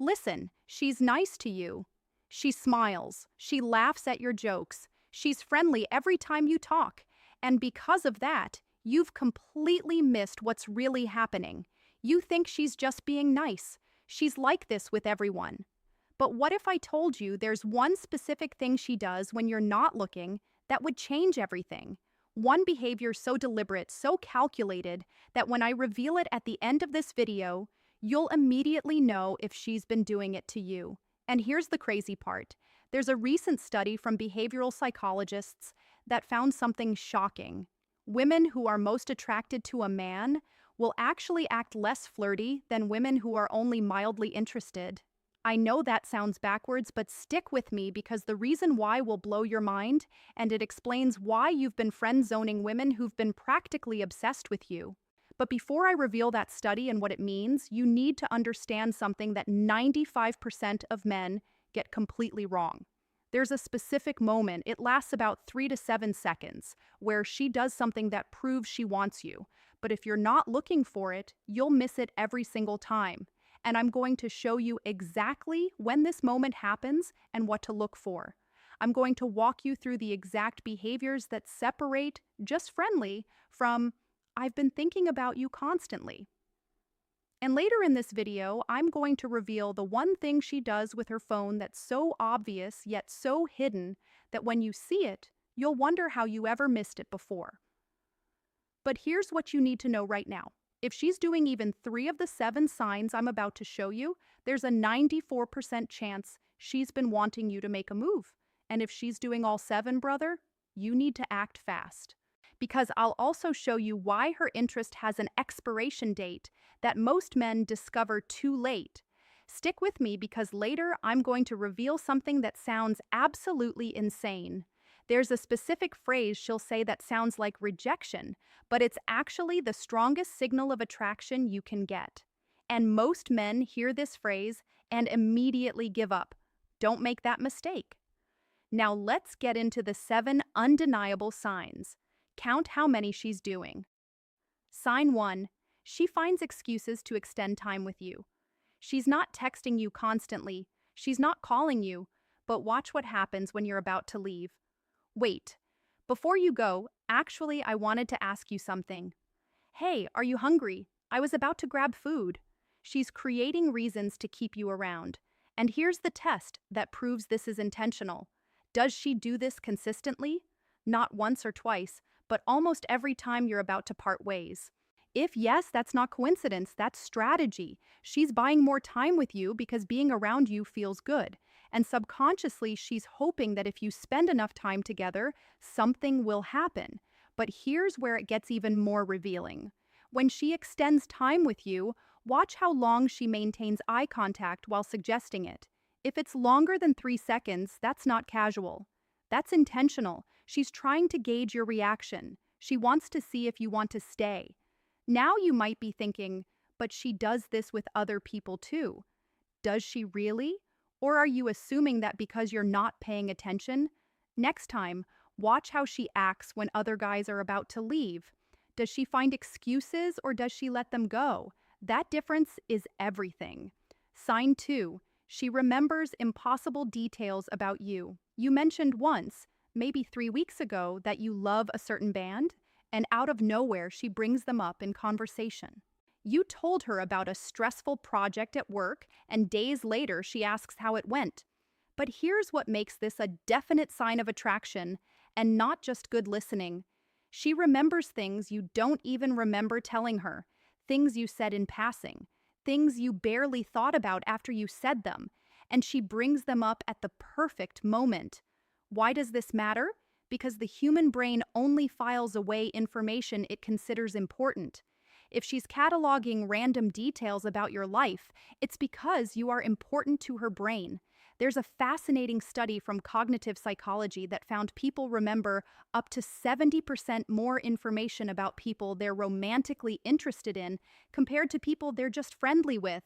Listen, she's nice to you. She smiles. She laughs at your jokes. She's friendly every time you talk. And because of that, you've completely missed what's really happening. You think she's just being nice. She's like this with everyone. But what if I told you there's one specific thing she does when you're not looking that would change everything? One behavior so deliberate, so calculated, that when I reveal it at the end of this video, you'll immediately know if she's been doing it to you. And here's the crazy part. There's a recent study from behavioral psychologists that found something shocking. Women who are most attracted to a man will actually act less flirty than women who are only mildly interested. I know that sounds backwards, but stick with me because the reason why will blow your mind, and it explains why you've been friend-zoning women who've been practically obsessed with you. But before I reveal that study and what it means, you need to understand something that 95% of men get completely wrong. There's a specific moment, it lasts about 3 to 7 seconds, where she does something that proves she wants you. But if you're not looking for it, you'll miss it every single time. And I'm going to show you exactly when this moment happens and what to look for. I'm going to walk you through the exact behaviors that separate just friendly from I've been thinking about you constantly. And later in this video, I'm going to reveal the one thing she does with her phone that's so obvious yet so hidden that when you see it, you'll wonder how you ever missed it before. But here's what you need to know right now. If she's doing even 3 of the 7 signs I'm about to show you, there's a 94% chance she's been wanting you to make a move. And if she's doing all 7, brother, you need to act fast. Because I'll also show you why her interest has an expiration date that most men discover too late. Stick with me because later I'm going to reveal something that sounds absolutely insane. There's a specific phrase she'll say that sounds like rejection, but it's actually the strongest signal of attraction you can get. And most men hear this phrase and immediately give up. Don't make that mistake. Now let's get into the 7 undeniable signs. Count how many she's doing. Sign 1. She finds excuses to extend time with you. She's not texting you constantly. She's not calling you. But watch what happens when you're about to leave. Wait. Before you go, actually, I wanted to ask you something. Hey, are you hungry? I was about to grab food. She's creating reasons to keep you around. And here's the test that proves this is intentional. Does she do this consistently? Not once or twice, but almost every time you're about to part ways. If yes, that's not coincidence, that's strategy. She's buying more time with you because being around you feels good. And subconsciously, she's hoping that if you spend enough time together, something will happen. But here's where it gets even more revealing. When she extends time with you, watch how long she maintains eye contact while suggesting it. If it's longer than 3 seconds, that's not casual. That's intentional. She's trying to gauge your reaction. She wants to see if you want to stay. Now you might be thinking, but she does this with other people too. Does she really? Or are you assuming that because you're not paying attention? Next time, watch how she acts when other guys are about to leave. Does she find excuses or does she let them go? That difference is everything. Sign 2. She remembers impossible details about you. You mentioned once, maybe 3 weeks ago, that you love a certain band, and out of nowhere she brings them up in conversation. You told her about a stressful project at work, and days later she asks how it went. But here's what makes this a definite sign of attraction, and not just good listening. She remembers things you don't even remember telling her, things you said in passing, things you barely thought about after you said them, and she brings them up at the perfect moment. Why does this matter? Because the human brain only files away information it considers important. If she's cataloging random details about your life, it's because you are important to her brain. There's a fascinating study from cognitive psychology that found people remember up to 70% more information about people they're romantically interested in compared to people they're just friendly with.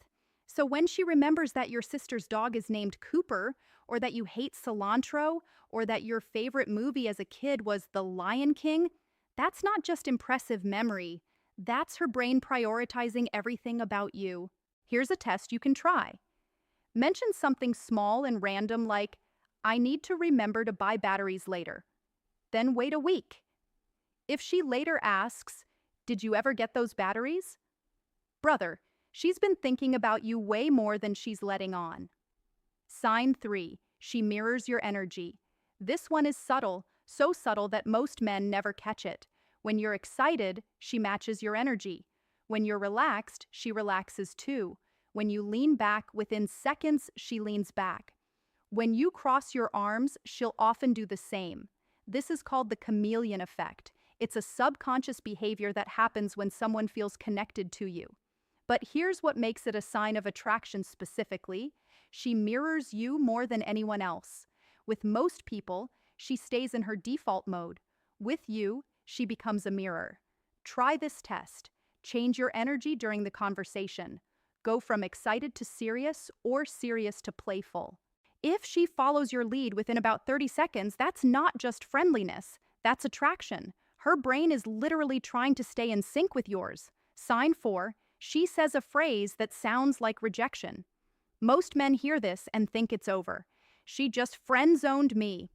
So when she remembers that your sister's dog is named Cooper, or that you hate cilantro, or that your favorite movie as a kid was The Lion King, that's not just impressive memory. That's her brain prioritizing everything about you. Here's a test you can try. Mention something small and random like, I need to remember to buy batteries later. Then wait a week. If she later asks, did you ever get those batteries? Brother, she's been thinking about you way more than she's letting on. Sign 3. She mirrors your energy. This one is subtle, so subtle that most men never catch it. When you're excited, she matches your energy. When you're relaxed, she relaxes too. When you lean back, within seconds, she leans back. When you cross your arms, she'll often do the same. This is called the chameleon effect. It's a subconscious behavior that happens when someone feels connected to you. But here's what makes it a sign of attraction specifically. She mirrors you more than anyone else. With most people, she stays in her default mode. With you, she becomes a mirror. Try this test. Change your energy during the conversation. Go from excited to serious or serious to playful. If she follows your lead within about 30 seconds, that's not just friendliness, that's attraction. Her brain is literally trying to stay in sync with yours. Sign 4, she says a phrase that sounds like rejection. Most men hear this and think it's over. She just friend-zoned me.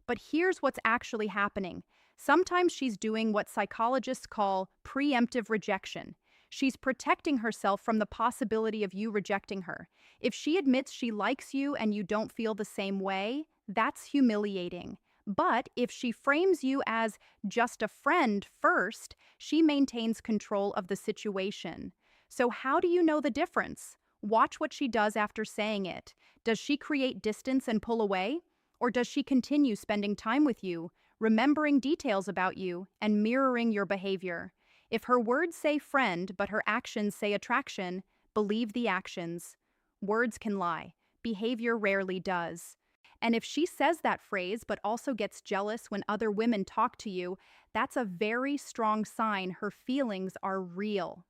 But here's what's actually happening. Sometimes she's doing what psychologists call preemptive rejection. She's protecting herself from the possibility of you rejecting her. If she admits she likes you and you don't feel the same way, that's humiliating. But if she frames you as just a friend first, she maintains control of the situation. So how do you know the difference? Watch what she does after saying it. Does she create distance and pull away? Or does she continue spending time with you, remembering details about you, and mirroring your behavior? If her words say friend, but her actions say attraction, believe the actions. Words can lie. Behavior rarely does. And if she says that phrase, but also gets jealous when other women talk to you, that's a very strong sign her feelings are real.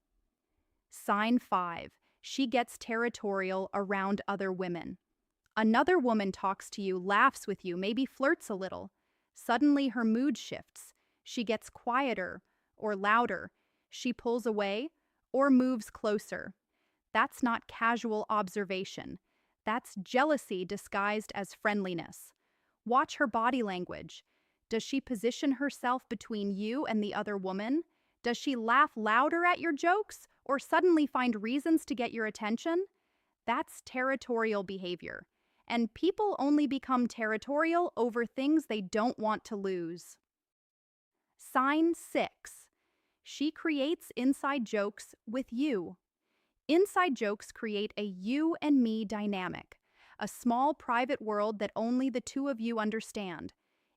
Sign 5. She gets territorial around other women. Another woman talks to you, laughs with you, maybe flirts a little. Suddenly her mood shifts. She gets quieter or louder. She pulls away or moves closer. That's not casual observation. That's jealousy disguised as friendliness. Watch her body language. Does she position herself between you and the other woman? Does she laugh louder at your jokes or suddenly find reasons to get your attention? That's territorial behavior. And people only become territorial over things they don't want to lose. Sign 6. She creates inside jokes with you. Inside jokes create a you and me dynamic, a small private world that only the two of you understand.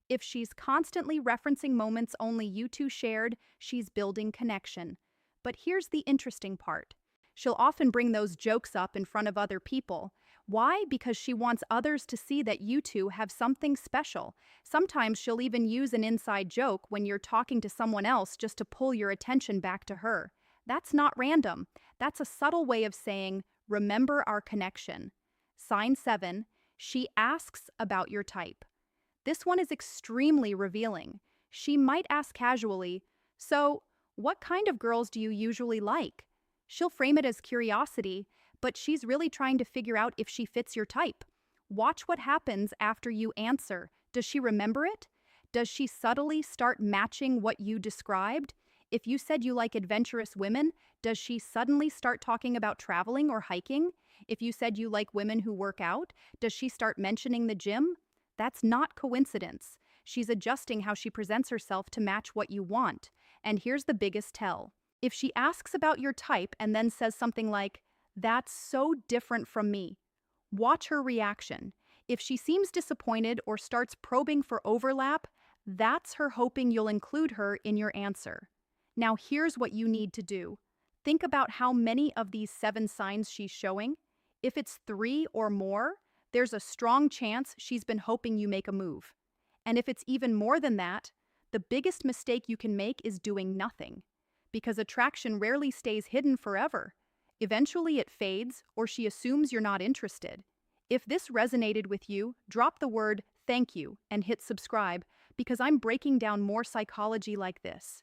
If she's constantly referencing moments only you two shared, she's building connection. But here's the interesting part. She'll often bring those jokes up in front of other people. Why? Because she wants others to see that you two have something special. Sometimes she'll even use an inside joke when you're talking to someone else just to pull your attention back to her. That's not random. That's a subtle way of saying, remember our connection. Sign 7, she asks about your type. This one is extremely revealing. She might ask casually, so, what kind of girls do you usually like? She'll frame it as curiosity, but she's really trying to figure out if she fits your type. Watch what happens after you answer. Does she remember it? Does she subtly start matching what you described? If you said you like adventurous women, does she suddenly start talking about traveling or hiking? If you said you like women who work out, does she start mentioning the gym? That's not coincidence. She's adjusting how she presents herself to match what you want. And here's the biggest tell. If she asks about your type and then says something like, that's so different from me, watch her reaction. If she seems disappointed or starts probing for overlap, that's her hoping you'll include her in your answer. Now here's what you need to do. Think about how many of these 7 signs she's showing. If it's 3 or more, there's a strong chance she's been hoping you make a move. And if it's even more than that, the biggest mistake you can make is doing nothing. Because attraction rarely stays hidden forever. Eventually it fades, or she assumes you're not interested. If this resonated with you, drop the word "thank you" and hit subscribe, because I'm breaking down more psychology like this.